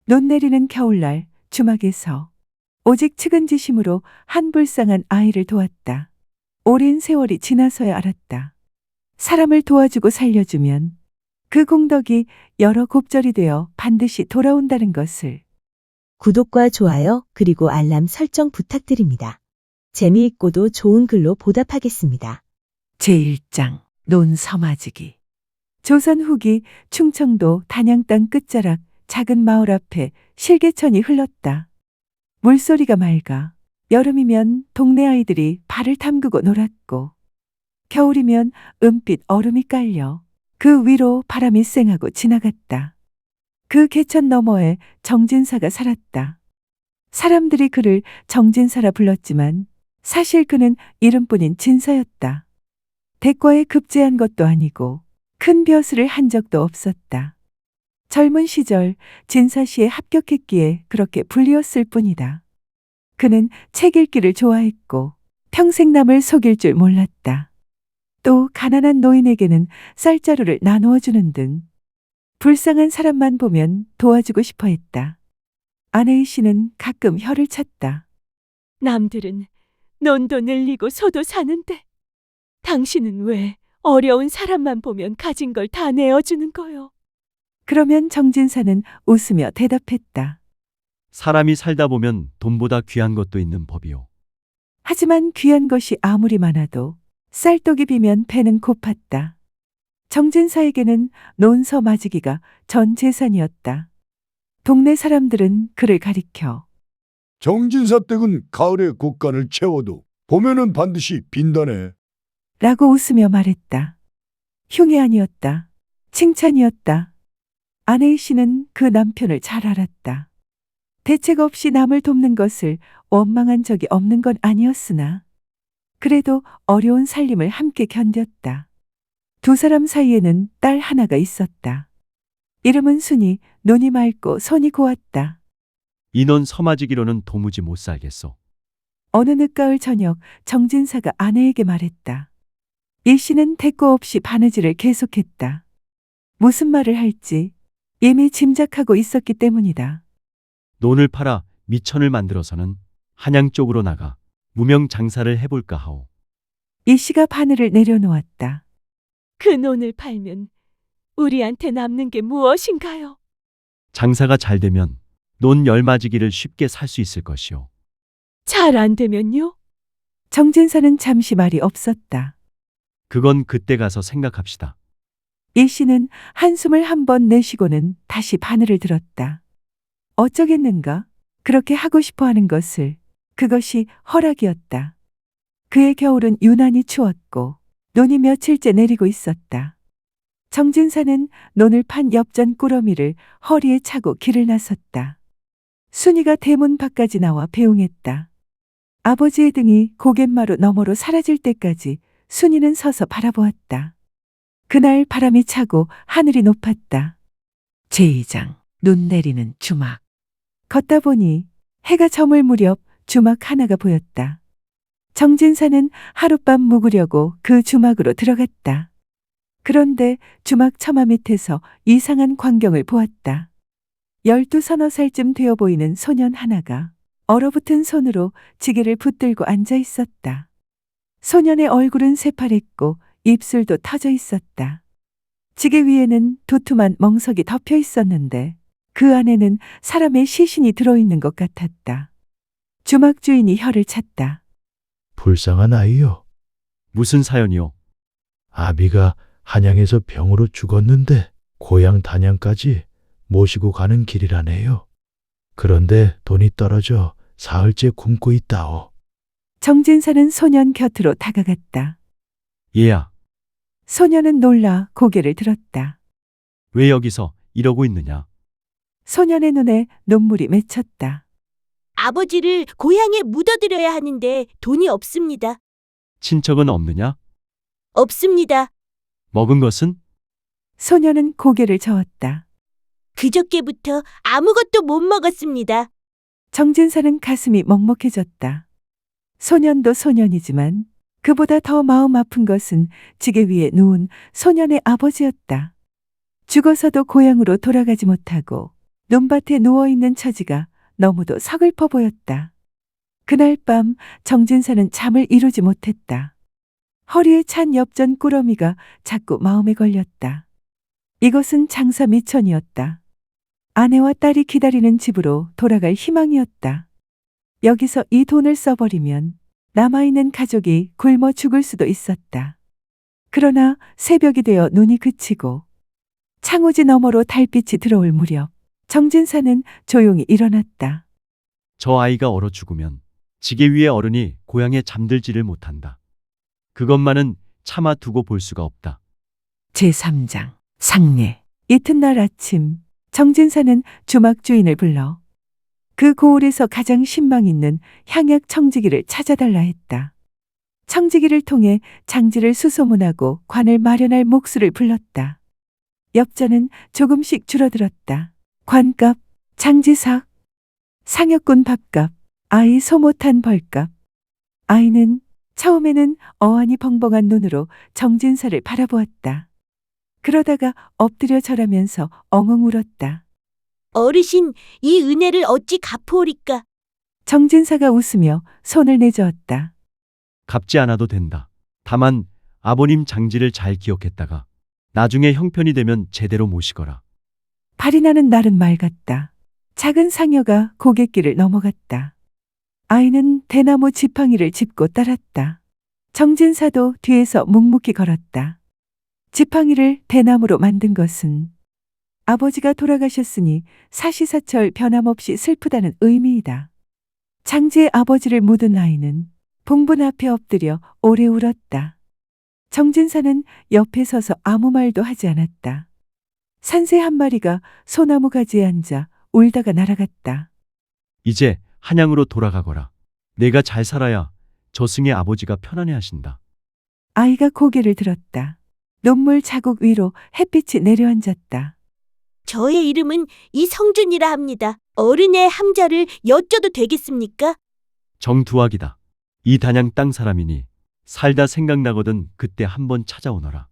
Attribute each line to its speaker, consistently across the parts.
Speaker 1: 눈 내리는 겨울날 주막에서 오직 측은지심으로 한 불쌍한 아이를 도왔다. 오랜 세월이 지나서야 알았다. 사람을 도와주고 살려주면 그 공덕이 여러 곱절이 되어 반드시 돌아온다는 것을.
Speaker 2: 구독과 좋아요 그리고 알람 설정 부탁드립니다. 재미있고도 좋은 글로 보답하겠습니다.
Speaker 1: 제1장 논서맞이기. 조선 후기 충청도 단양 땅 끝자락 작은 마을 앞에 실개천이 흘렀다. 물소리가 맑아 여름이면 동네 아이들이 발을 담그고 놀았고 겨울이면 은빛 얼음이 깔려 그 위로 바람이 쌩하고 지나갔다. 그 개천 너머에 정진사가 살았다. 사람들이 그를 정진사라 불렀지만 사실 그는 이름뿐인 진사였다. 대과에 급제한 것도 아니고 큰 벼슬을 한 적도 없었다. 젊은 시절 진사시에 합격했기에 그렇게 불리웠을 뿐이다. 그는 책 읽기를 좋아했고 평생 남을 속일 줄 몰랐다. 또 가난한 노인에게는 쌀자루를 나누어 주는 등 불쌍한 사람만 보면 도와주고 싶어 했다. 아내의 씨는 가끔 혀를 찼다.
Speaker 3: 남들은 논도 늘리고 소도 사는데 당신은 왜 어려운 사람만 보면 가진 걸 다 내어주는 거요?
Speaker 1: 그러면 정진사는 웃으며 대답했다.
Speaker 4: 사람이 살다 보면 돈보다 귀한 것도 있는 법이요.
Speaker 1: 하지만 귀한 것이 아무리 많아도 쌀떡이 비면 배는 고팠다. 정진사에게는 논서 맞이기가 전 재산이었다. 동네 사람들은 그를 가리켜
Speaker 5: 정진사 댁은 가을에 곡간을 채워도 봄에는 반드시 빈다네.
Speaker 1: 라고 웃으며 말했다. 흉이 아니었다. 칭찬이었다. 아내의 씨는 그 남편을 잘 알았다. 대책 없이 남을 돕는 것을 원망한 적이 없는 건 아니었으나 그래도 어려운 살림을 함께 견뎠다. 두 사람 사이에는 딸 하나가 있었다. 이름은 순이. 눈이 맑고 손이 고왔다.
Speaker 4: 인원 서맞이기로는 도무지 못 살겠소.
Speaker 1: 어느 늦가을 저녁 정진사가 아내에게 말했다. 이 씨는 대꾸 없이 바느질을 계속했다. 무슨 말을 할지 이미 짐작하고 있었기 때문이다.
Speaker 4: 논을 팔아 미천을 만들어서는 한양 쪽으로 나가 무명 장사를 해볼까 하오.
Speaker 1: 이 씨가 바늘을 내려놓았다.
Speaker 3: 그 논을 팔면 우리한테 남는 게 무엇인가요?
Speaker 4: 장사가 잘 되면 논 열맞이기를 쉽게 살 수 있을 것이오.
Speaker 3: 잘 안 되면요?
Speaker 1: 정진사는 잠시 말이 없었다.
Speaker 4: 그건 그때 가서 생각합시다.
Speaker 1: 이 씨는 한숨을 한 번 내쉬고는 다시 바늘을 들었다. 어쩌겠는가? 그렇게 하고 싶어 하는 것을. 그것이 허락이었다. 그의 겨울은 유난히 추웠고 눈이 며칠째 내리고 있었다. 정진사는 논을 판 엽전 꾸러미를 허리에 차고 길을 나섰다. 순이가 대문 밖까지 나와 배웅했다. 아버지의 등이 고갯마루 너머로 사라질 때까지 순이는 서서 바라보았다. 그날 바람이 차고 하늘이 높았다. 제2장 눈 내리는 주막. 걷다 보니 해가 저물 무렵 주막 하나가 보였다. 정진사는 하룻밤 묵으려고 그 주막으로 들어갔다. 그런데 주막 처마 밑에서 이상한 광경을 보았다. 12서너 살쯤 되어 보이는 소년 하나가 얼어붙은 손으로 지게를 붙들고 앉아 있었다. 소년의 얼굴은 새파랬고 입술도 터져 있었다. 지게 위에는 두툼한 멍석이 덮여 있었는데 그 안에는 사람의 시신이 들어있는 것 같았다. 주막 주인이 혀를 찼다.
Speaker 6: 불쌍한 아이요.
Speaker 4: 무슨 사연이오?
Speaker 6: 아비가 한양에서 병으로 죽었는데 고향 단양까지 모시고 가는 길이라네요. 그런데 돈이 떨어져 사흘째 굶고 있다오.
Speaker 1: 정진사는 소년 곁으로 다가갔다.
Speaker 4: 얘야,
Speaker 1: 소년은 놀라 고개를 들었다.
Speaker 4: 왜 여기서 이러고 있느냐?
Speaker 1: 소년의 눈에 눈물이 맺혔다.
Speaker 7: 아버지를 고향에 묻어드려야 하는데 돈이 없습니다.
Speaker 4: 친척은 없느냐?
Speaker 7: 없습니다.
Speaker 4: 먹은 것은?
Speaker 1: 소년은 고개를 저었다.
Speaker 7: 그저께부터 아무것도 못 먹었습니다.
Speaker 1: 정진사는 가슴이 먹먹해졌다. 소년도 소년이지만 그보다 더 마음 아픈 것은 지게 위에 누운 소년의 아버지였다. 죽어서도 고향으로 돌아가지 못하고 논밭에 누워있는 처지가 너무도 서글퍼 보였다. 그날 밤 정진사는 잠을 이루지 못했다. 허리에 찬 엽전 꾸러미가 자꾸 마음에 걸렸다. 이것은 장사 미천이었다. 아내와 딸이 기다리는 집으로 돌아갈 희망이었다. 여기서 이 돈을 써버리면 남아있는 가족이 굶어 죽을 수도 있었다. 그러나 새벽이 되어 눈이 그치고 창호지 너머로 달빛이 들어올 무렵 정진사는 조용히 일어났다.
Speaker 4: 저 아이가 얼어 죽으면 지게 위에 어른이 고향에 잠들지를 못한다. 그것만은 차마 두고 볼 수가 없다.
Speaker 1: 제3장 상례. 이튿날 아침 정진사는 주막 주인을 불러 그 고을에서 가장 신망 있는 향약 청지기를 찾아달라 했다. 청지기를 통해 장지를 수소문하고 관을 마련할 목수를 불렀다. 엽전은 조금씩 줄어들었다. 관값, 장지삭, 상여꾼 밥값, 아이 소모탄 벌값. 아이는 처음에는 어안이 벙벙한 눈으로 정진사를 바라보았다. 그러다가 엎드려 절하면서 엉엉 울었다.
Speaker 7: 어르신, 이 은혜를 어찌 갚으오리까?
Speaker 1: 정진사가 웃으며 손을 내저었다.
Speaker 4: 갚지 않아도 된다. 다만 아버님 장지를 잘 기억했다가 나중에 형편이 되면 제대로 모시거라.
Speaker 1: 발이 나는 날은 맑았다. 작은 상여가 고갯길을 넘어갔다. 아이는 대나무 지팡이를 짚고 따랐다. 정진사도 뒤에서 묵묵히 걸었다. 지팡이를 대나무로 만든 것은 아버지가 돌아가셨으니 사시사철 변함없이 슬프다는 의미이다. 장지의 아버지를 묻은 아이는 봉분 앞에 엎드려 오래 울었다. 정진사는 옆에 서서 아무 말도 하지 않았다. 산새 한 마리가 소나무 가지에 앉아 울다가 날아갔다.
Speaker 4: 이제 한양으로 돌아가거라. 내가 잘 살아야 저승의 아버지가 편안해 하신다.
Speaker 1: 아이가 고개를 들었다. 눈물 자국 위로 햇빛이 내려앉았다.
Speaker 7: 저의 이름은 이성준이라 합니다. 어른의 함자를 여쭤도 되겠습니까?
Speaker 4: 정두학이다. 이 단양 땅 사람이니 살다 생각나거든 그때 한번 찾아오너라.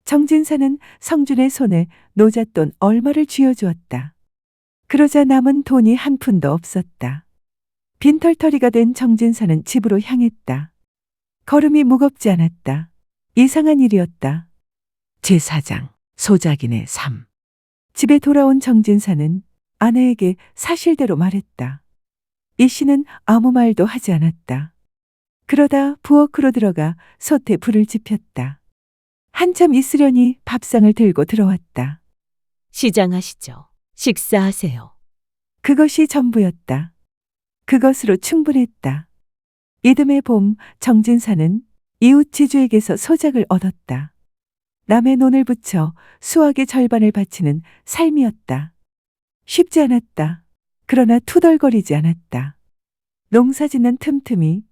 Speaker 1: 정진사는 성준의 손에 노잣돈 얼마를 쥐어주었다. 그러자 남은 돈이 한 푼도 없었다. 빈털터리가 된 정진사는 집으로 향했다. 걸음이 무겁지 않았다. 이상한 일이었다. 제4장 소작인의 삶. 집에 돌아온 정진사는 아내에게 사실대로 말했다. 이 씨는 아무 말도 하지 않았다. 그러다 부엌으로 들어가 솥에 불을 지폈다. 한참 있으려니 밥상을 들고 들어왔다.
Speaker 3: 시장하시죠. 식사하세요.
Speaker 1: 그것이 전부였다. 그것으로 충분했다. 이듬해 봄 정진사는 이웃 지주에게서 소작을 얻었다. 남의 논을 붙여 수확의 절반을 바치는 삶이었다. 쉽지 않았다. 그러나 투덜거리지 않았다. 농사짓는 틈틈이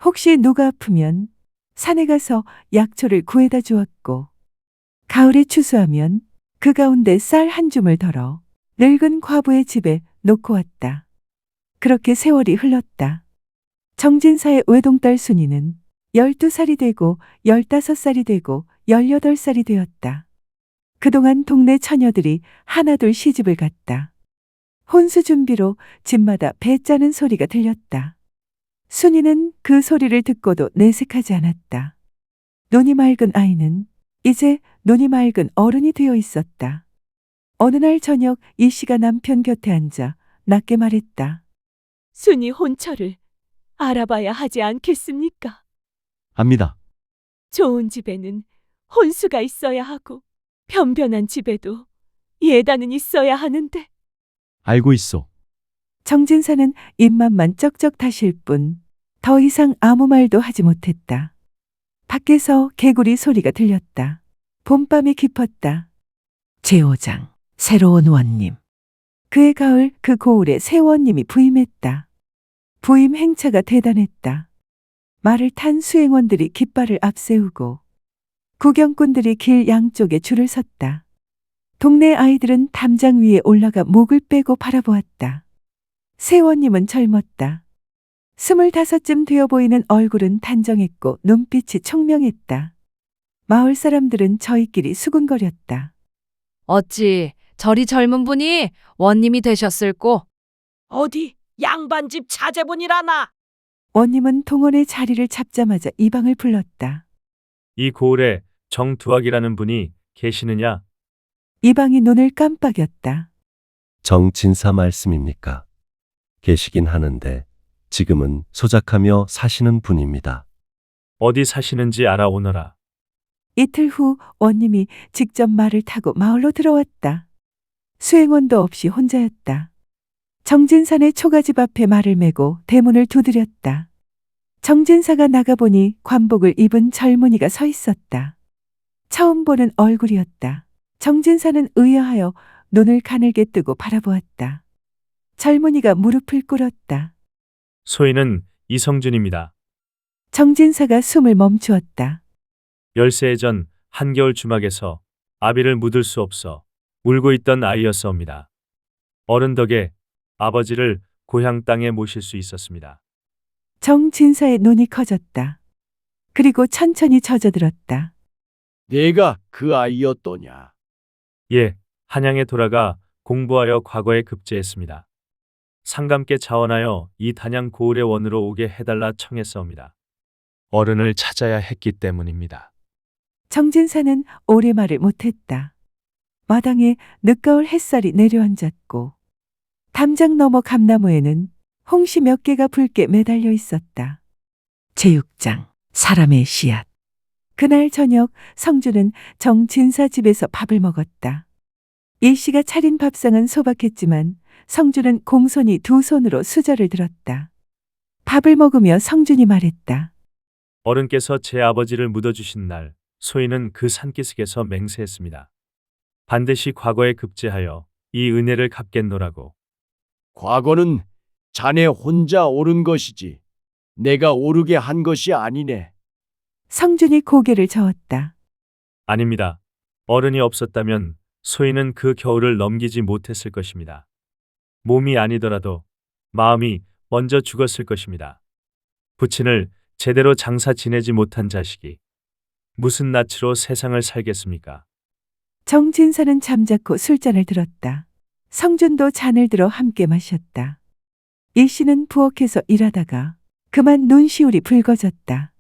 Speaker 1: 혹시 누가 아프면 산에 가서 약초를 구해다 주었고 가을에 추수하면 그 가운데 쌀 한 줌을 덜어 늙은 과부의 집에 놓고 왔다. 그렇게 세월이 흘렀다. 정진사의 외동딸 순이는 12살이 되고 15살이 되고 18살이 되었다. 그동안 동네 처녀들이 하나둘 시집을 갔다. 혼수 준비로 집마다 배 짜는 소리가 들렸다. 순이는 그 소리를 듣고도 내색하지 않았다. 눈이 맑은 아이는 이제 눈이 맑은 어른이 되어 있었다. 어느 날 저녁 이 씨가 남편 곁에 앉아 낮게 말했다.
Speaker 3: 순이 혼처를 알아봐야 하지 않겠습니까?
Speaker 4: 압니다.
Speaker 3: 좋은 집에는 혼수가 있어야 하고 변변한 집에도 예단은 있어야 하는데
Speaker 4: 알고 있소.
Speaker 1: 정진사는 입맛만 쩍쩍 다실 뿐 더 이상 아무 말도 하지 못했다. 밖에서 개구리 소리가 들렸다. 봄밤이 깊었다. 제5장 새로운 원님. 그해 가을 그 고을에 새 원님이 부임했다. 부임 행차가 대단했다. 말을 탄 수행원들이 깃발을 앞세우고 구경꾼들이 길 양쪽에 줄을 섰다. 동네 아이들은 담장 위에 올라가 목을 빼고 바라보았다. 새 원님은 젊었다. 25쯤 되어 보이는 얼굴은 단정했고 눈빛이 총명했다. 마을 사람들은 저희끼리 수군거렸다.
Speaker 8: 어찌 저리 젊은 분이 원님이 되셨을꼬.
Speaker 3: 어디 양반집 자제분이라나?
Speaker 1: 원님은 동원의 자리를 잡자마자 이방을 불렀다.
Speaker 9: 이 고을에 정두학이라는 분이 계시느냐?
Speaker 1: 이방이 눈을 깜빡였다.
Speaker 10: 정진사 말씀입니까? 계시긴 하는데 지금은 소작하며 사시는 분입니다.
Speaker 9: 어디 사시는지 알아오너라.
Speaker 1: 이틀 후 원님이 직접 말을 타고 마을로 들어왔다. 수행원도 없이 혼자였다. 정진산의 초가집 앞에 말을 메고 대문을 두드렸다. 정진사가 나가보니 관복을 입은 젊은이가 서 있었다. 처음 보는 얼굴이었다. 정진사는 의아하여 눈을 가늘게 뜨고 바라보았다. 젊은이가 무릎을 꿇었다.
Speaker 9: 소인은 이성준입니다.
Speaker 1: 정진사가 숨을 멈추었다.
Speaker 9: 10세 전 한겨울 주막에서 아비를 묻을 수 없어 울고 있던 아이였사옵니다. 어른 덕에 아버지를 고향 땅에 모실 수 있었습니다.
Speaker 1: 정진사의 눈이 커졌다. 그리고 천천히 젖어들었다.
Speaker 6: 내가 그 아이였더냐?
Speaker 9: 예, 한양에 돌아가 공부하여 과거에 급제했습니다. 상감께 자원하여 이 단양 고을의 원으로 오게 해달라 청했사옵니다. 어른을 찾아야 했기 때문입니다.
Speaker 1: 정진사는 오래 말을 못했다. 마당에 늦가을 햇살이 내려앉았고 담장 너머 감나무에는 홍시 몇 개가 붉게 매달려 있었다. 제6장 사람의 씨앗. 그날 저녁 성주는 정진사 집에서 밥을 먹었다. 일씨가 차린 밥상은 소박했지만 성주는 공손히 두 손으로 수저를 들었다. 밥을 먹으며 성준이 말했다.
Speaker 9: 어른께서 제 아버지를 묻어주신 날 소인은 그 산기슭에서 맹세했습니다. 반드시 과거에 급제하여 이 은혜를 갚겠노라고.
Speaker 6: 과거는 자네 혼자 옳은 것이지 내가 오르게 한 것이 아니네.
Speaker 1: 성준이 고개를 저었다.
Speaker 9: 아닙니다. 어른이 없었다면 소인은 그 겨울을 넘기지 못했을 것입니다. 몸이 아니더라도 마음이 먼저 죽었을 것입니다. 부친을 제대로 장사 지내지 못한 자식이 무슨 낯으로 세상을 살겠습니까?
Speaker 1: 정진사는 잠자코 술잔을 들었다. 성준도 잔을 들어 함께 마셨다. 일씨는 부엌에서 일하다가 그만 눈시울이 붉어졌다.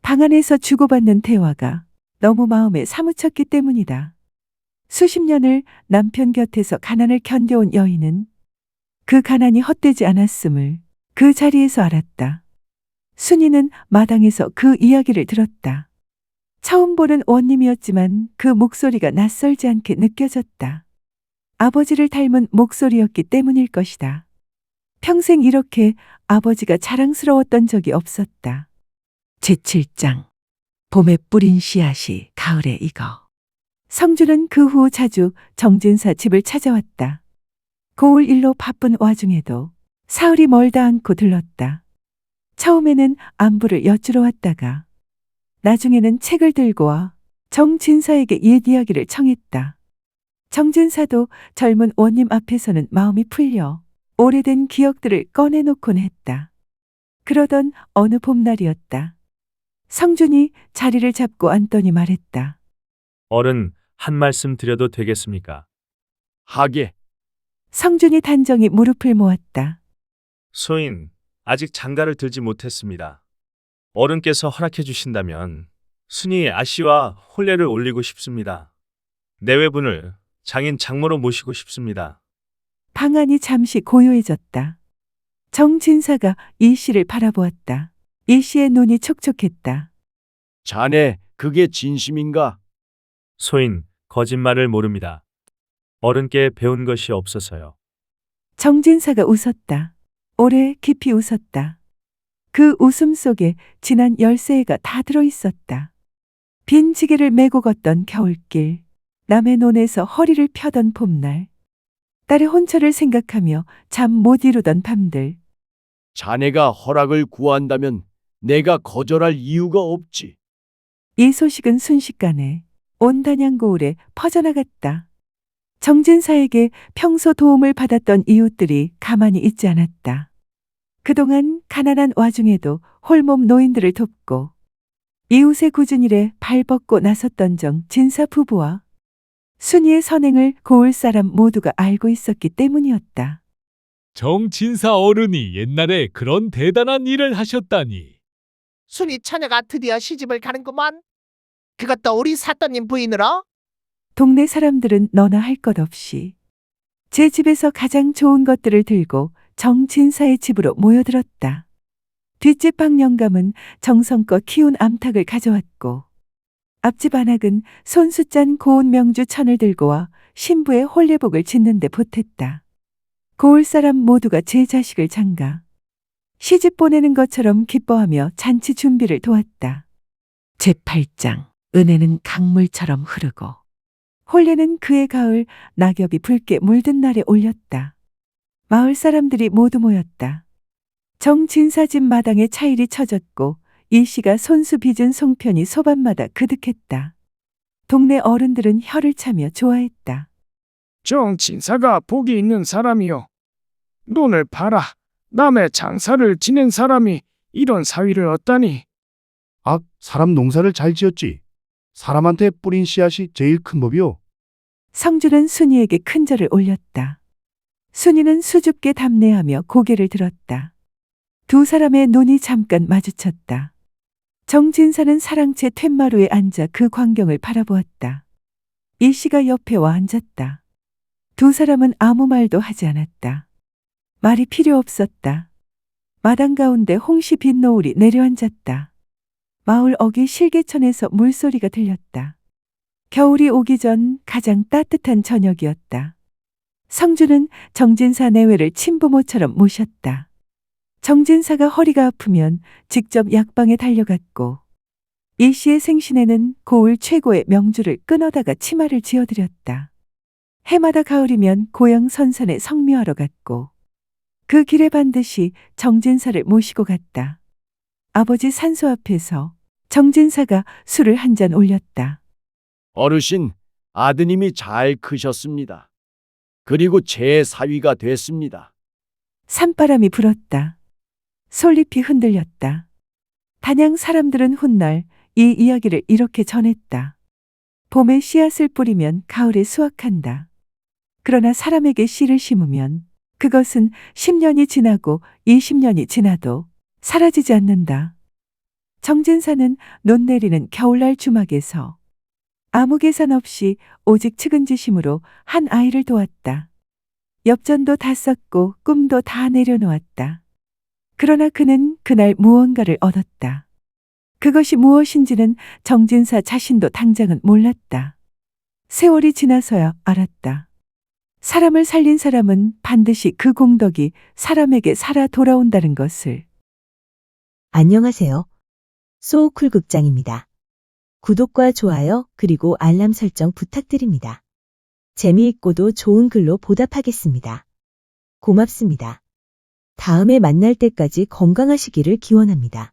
Speaker 1: 방 안에서 주고받는 대화가 너무 마음에 사무쳤기 때문이다. 수십 년을 남편 곁에서 가난을 견뎌온 여인은 그 가난이 헛되지 않았음을 그 자리에서 알았다. 순이는 마당에서 그 이야기를 들었다. 처음 보는 원님이었지만 그 목소리가 낯설지 않게 느껴졌다. 아버지를 닮은 목소리였기 때문일 것이다. 평생 이렇게 아버지가 자랑스러웠던 적이 없었다. 제7장 봄에 뿌린 씨앗이 가을에 익어. 성주는 그 후 자주 정진사 집을 찾아왔다. 고을 일로 바쁜 와중에도 사흘이 멀다 않고 들렀다. 처음에는 안부를 여쭈러 왔다가 나중에는 책을 들고 와 정진사에게 옛 이야기를 청했다. 정진사도 젊은 원님 앞에서는 마음이 풀려 오래된 기억들을 꺼내놓곤 했다. 그러던 어느 봄날이었다. 성준이 자리를 잡고 앉더니 말했다.
Speaker 9: 어른, 한 말씀 드려도 되겠습니까?
Speaker 6: 하게.
Speaker 1: 성준이 단정히 무릎을 모았다.
Speaker 9: 소인, 아직 장가를 들지 못했습니다. 어른께서 허락해 주신다면 순이 아씨와 혼례를 올리고 싶습니다. 내외분을 장인 장모로 모시고 싶습니다.
Speaker 1: 방 안이 잠시 고요해졌다. 정진사가 일씨를 바라보았다. 일씨의 눈이 촉촉했다.
Speaker 6: 자네 그게 진심인가?
Speaker 9: 소인, 거짓말을 모릅니다. 어른께 배운 것이 없어서요.
Speaker 1: 정진사가 웃었다. 오래 깊이 웃었다. 그 웃음 속에 지난 10세가 다 들어있었다. 빈 지게를 메고 걷던 겨울길, 남의 논에서 허리를 펴던 봄날, 딸의 혼처를 생각하며 잠 못 이루던 밤들.
Speaker 6: 자네가 허락을 구한다면 내가 거절할 이유가 없지.
Speaker 1: 이 소식은 순식간에 온 단양고을에 퍼져나갔다. 정진사에게 평소 도움을 받았던 이웃들이 가만히 있지 않았다. 그동안 가난한 와중에도 홀몸 노인들을 돕고 이웃의 굳은 일에 발벗고 나섰던 정진사 부부와 순이의 선행을 고을 사람 모두가 알고 있었기 때문이었다.
Speaker 11: 정진사 어른이 옛날에 그런 대단한 일을 하셨다니.
Speaker 12: 순이 처녀가 드디어 시집을 가는구만. 그것도 우리 사또님 부인으로?
Speaker 1: 동네 사람들은 너나 할 것 없이 제 집에서 가장 좋은 것들을 들고 정진사의 집으로 모여들었다. 뒷집 박영감은 정성껏 키운 암탉을 가져왔고 앞집 안악은 손수 짠 고운 명주 천을 들고 와 신부의 홀례복을 짓는 데 보탰다. 고을 사람 모두가 제 자식을 장가 시집 보내는 것처럼 기뻐하며 잔치 준비를 도왔다. 제8장 은혜는 강물처럼 흐르고 홀례는 그의 가을 낙엽이 붉게 물든 날에 올렸다. 마을 사람들이 모두 모였다. 정진사 집 마당에 차일이 쳐졌고 일씨가 손수 빚은 송편이 소반마다 그득했다. 동네 어른들은 혀를 차며 좋아했다.
Speaker 13: 정진사가 복이 있는 사람이요. 눈을 봐라. 남의 장사를 지낸 사람이 이런 사위를 얻다니.
Speaker 5: 사람 농사를 잘 지었지. 사람한테 뿌린 씨앗이 제일 큰 법이요.
Speaker 1: 성주는 순이에게 큰절을 올렸다. 순이는 수줍게 답례하며 고개를 들었다. 두 사람의 눈이 잠깐 마주쳤다. 정진사는 사랑채 툇마루에 앉아 그 광경을 바라보았다. 일씨가 옆에 와 앉았다. 두 사람은 아무 말도 하지 않았다. 말이 필요 없었다. 마당 가운데 홍시 빈 노을이 내려앉았다. 마을 어귀 실개천에서 물소리가 들렸다. 겨울이 오기 전 가장 따뜻한 저녁이었다. 성주는 정진사 내외를 친부모처럼 모셨다. 정진사가 허리가 아프면 직접 약방에 달려갔고 일씨의 생신에는 고을 최고의 명주를 끊어다가 치마를 지어드렸다. 해마다 가을이면 고향 선산에 성묘하러 갔고 그 길에 반드시 정진사를 모시고 갔다. 아버지 산소 앞에서 정진사가 술을 한 잔 올렸다.
Speaker 6: 어르신, 아드님이 잘 크셨습니다. 그리고 제 사위가 됐습니다.
Speaker 1: 산바람이 불었다. 솔잎이 흔들렸다. 단양 사람들은 훗날 이 이야기를 이렇게 전했다. 봄에 씨앗을 뿌리면 가을에 수확한다. 그러나 사람에게 씨를 심으면 그것은 10년이 지나고 20년이 지나도 사라지지 않는다. 정진사는 눈 내리는 겨울날 주막에서 아무 계산 없이 오직 측은지심으로 한 아이를 도왔다. 엽전도 다 썼고 꿈도 다 내려놓았다. 그러나 그는 그날 무언가를 얻었다. 그것이 무엇인지는 정진사 자신도 당장은 몰랐다. 세월이 지나서야 알았다. 사람을 살린 사람은 반드시 그 공덕이 사람에게 살아 돌아온다는 것을.
Speaker 2: 안녕하세요. 소우쿨 극장입니다. 구독과 좋아요 그리고 알람 설정 부탁드립니다. 재미있고도 좋은 글로 보답하겠습니다. 고맙습니다. 다음에 만날 때까지 건강하시기를 기원합니다.